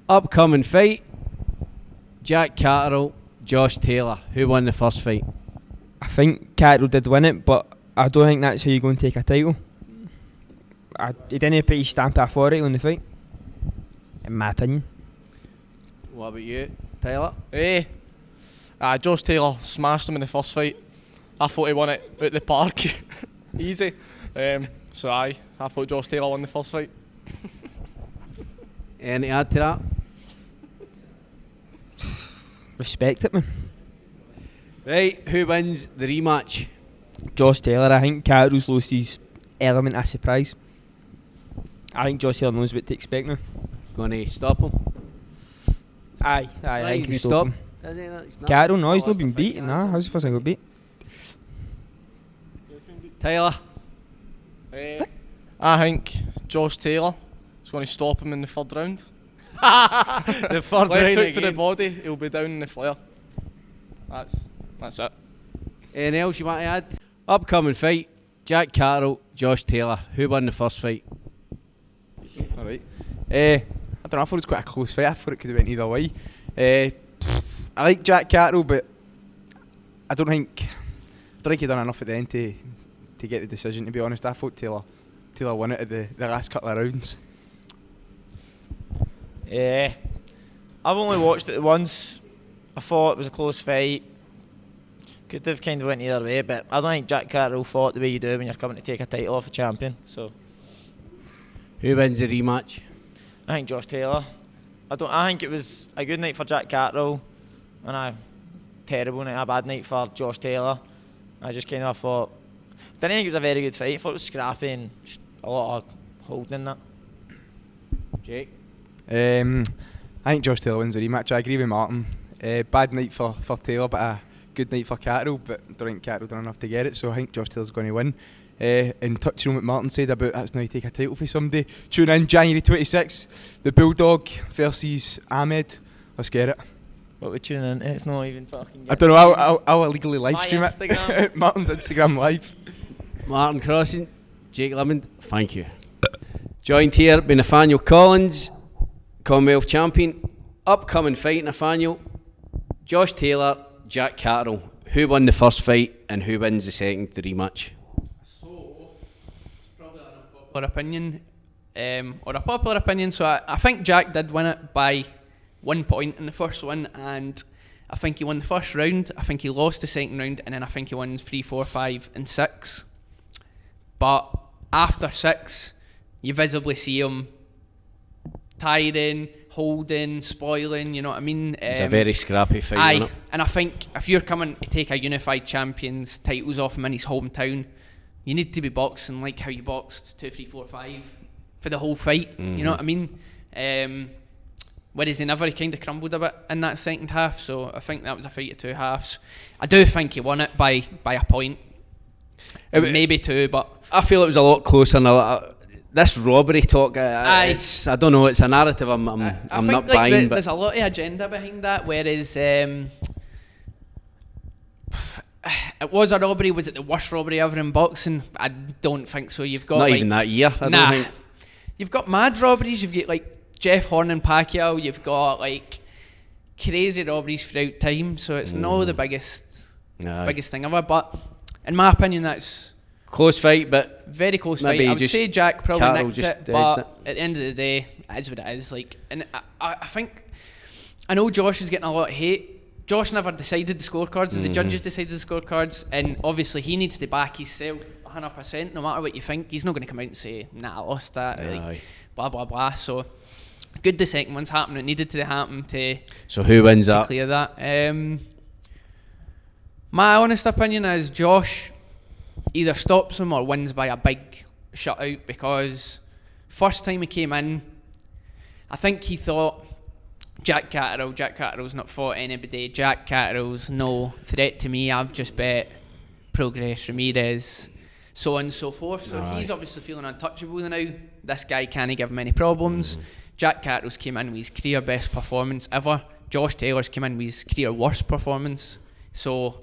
Upcoming fight: Jack Caterall, Josh Taylor. Who won the first fight? I think Caterall did win it, but I don't think that's how you go and take a title. He didn't put his stamp of authority on the fight, in my opinion. What about you, Tyler? Josh Taylor smashed him in the first fight. I thought he won it at the park. Easy. So I thought Josh Taylor won the first fight. Any add to that? Respect it, man. Right, who wins the rematch? Josh Taylor. I think Caterall's lost his element of surprise. I think Josh Taylor knows what to expect now. Going to stop him? I think he he'll stop. stop him. Does he not? Caterall, no, he's not been beaten. Nah, how's the first time he got beat? Tyler? I think Josh Taylor is going to stop him in the third round. The third Left round hook to again. the body, he'll be down in the flare. That's it. Anything else you want to add? Upcoming fight: Jack Caterall, Josh Taylor. Who won the first fight? Alright. I don't know, I thought it was quite a close fight. I thought it could have went either way. I like Jack Caterall, but I don't think he done enough at the end to get the decision, to be honest. I thought Taylor won it at the last couple of rounds. I've only watched it once. I thought it was a close fight. Could have kind of went either way, but I don't think Jack Caterall fought the way you do when you're coming to take a title off a champion. So Who wins the rematch? I think Josh Taylor. I think it was a good night for Jack Caterall and a terrible night, a bad night for Josh Taylor. I just kind of thought, didn't think it was a very good fight. I thought it was scrappy and just a lot of holding in that. Jake? I think Josh Taylor wins the rematch. I agree with Martin. Bad night for Taylor, but a good night for Caterall. But I don't think Caterall done enough to get it, so I think Josh Taylor's going to win. And touching on what Martin said about that's now you take a title for somebody. Tune in January 26th. The Bulldog versus Ahmed. Let's get it. What we're tuning in, it's not even fucking. I don't know. I'll illegally live stream it. Instagram. Martin's Instagram live. Martin Crossing, Jake Lemond, thank you. Joined here by Nathaniel Collins, Commonwealth champion. Upcoming fight, Nathaniel: Josh Taylor, Jack Caterall. Who won the first fight and who wins the second, the rematch? So, probably an unpopular opinion, or a popular opinion. So I think Jack did win it by 1 point in the first one, and I think he won the first round. I think he lost the second round, and then I think he won 3, 4, 5, and 6. But after 6, you visibly see him tiring, holding, spoiling, you know what I mean? It's a very scrappy fight, Aye, isn't it? and I think if you're coming to take a unified champion's titles off him in his hometown, you need to be boxing like how you boxed 2, 3, 4, 5 for the whole fight, you know what I mean? Whereas he kind of crumbled a bit in that second half, so I think that was a fight of 2 halves. I do think he won it by a point, maybe 2, but I feel it was a lot closer. This robbery talk, I don't know, it's a narrative I'm think not like buying. But there's a lot of agenda behind that, whereas it was a robbery. Was it the worst robbery ever in boxing? I don't think so. You've got not even that year, I don't think. You've got mad robberies. You've got like Jeff Horn and Pacquiao. You've got like crazy robberies throughout time. So it's not the biggest thing ever. But in my opinion, that's close fight, but very close maybe fight. I would just say Jack probably Caterall nicked just it, edged but it. at the end of the day, it is what it is. Like, and I think I know Josh is getting a lot of hate. Josh never decided the scorecards. The judges decided the scorecards, and obviously he needs to back himself 100%. No matter what you think, he's not going to come out and say, "Nah, I lost that." Like, blah blah blah. So good. The second one's happened. It needed to happen to. So who wins to that? Clear that. My honest opinion is Josh either stops him or wins by a big shutout, because first time he came in, I think he thought Jack Caterall's not fought anybody. Jack Caterall's no threat to me. I've just bet Progress Ramirez, so on and so forth. So he's obviously feeling untouchable now. This guy can't give him any problems. Jack Caterall's came in with his career best performance ever. Josh Taylor's came in with his career worst performance. So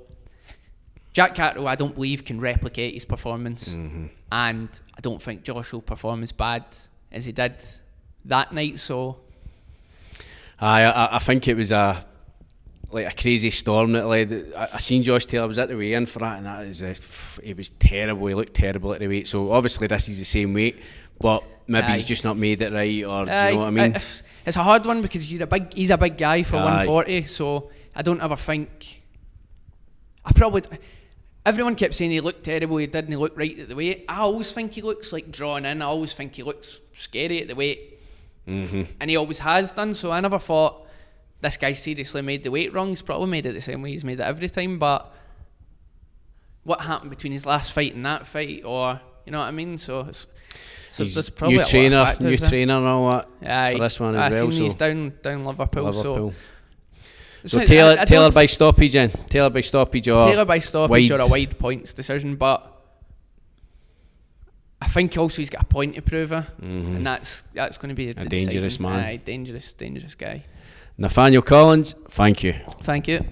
Jack Caterall, I don't believe, can replicate his performance, and I don't think Josh will perform as bad as he did that night. So I think it was a crazy storm that led. I seen Josh Taylor, was at the weigh-in for that, and that is he was terrible. He looked terrible at the weight. So obviously this is the same weight, but maybe he's just not made it right, or do you know what I mean? It's a hard one because he's a big guy for 140. So I don't ever think. Everyone kept saying he looked terrible. He didn't look right at the weight. I always think he looks like drawn in. I always think he looks scary at the weight, and he always has done. So I never thought this guy seriously made the weight wrong. He's probably made it the same way he's made it every time. But what happened between his last fight and that fight, or you know what I mean? So there's probably new trainer and all that for this one as well. He's down Liverpool. So Taylor by stoppage then? Taylor by stoppage or a wide points decision, but I think also he's got a point to prove her, and that's going to be a dangerous man. Dangerous guy. Nathaniel Collins, thank you. Thank you.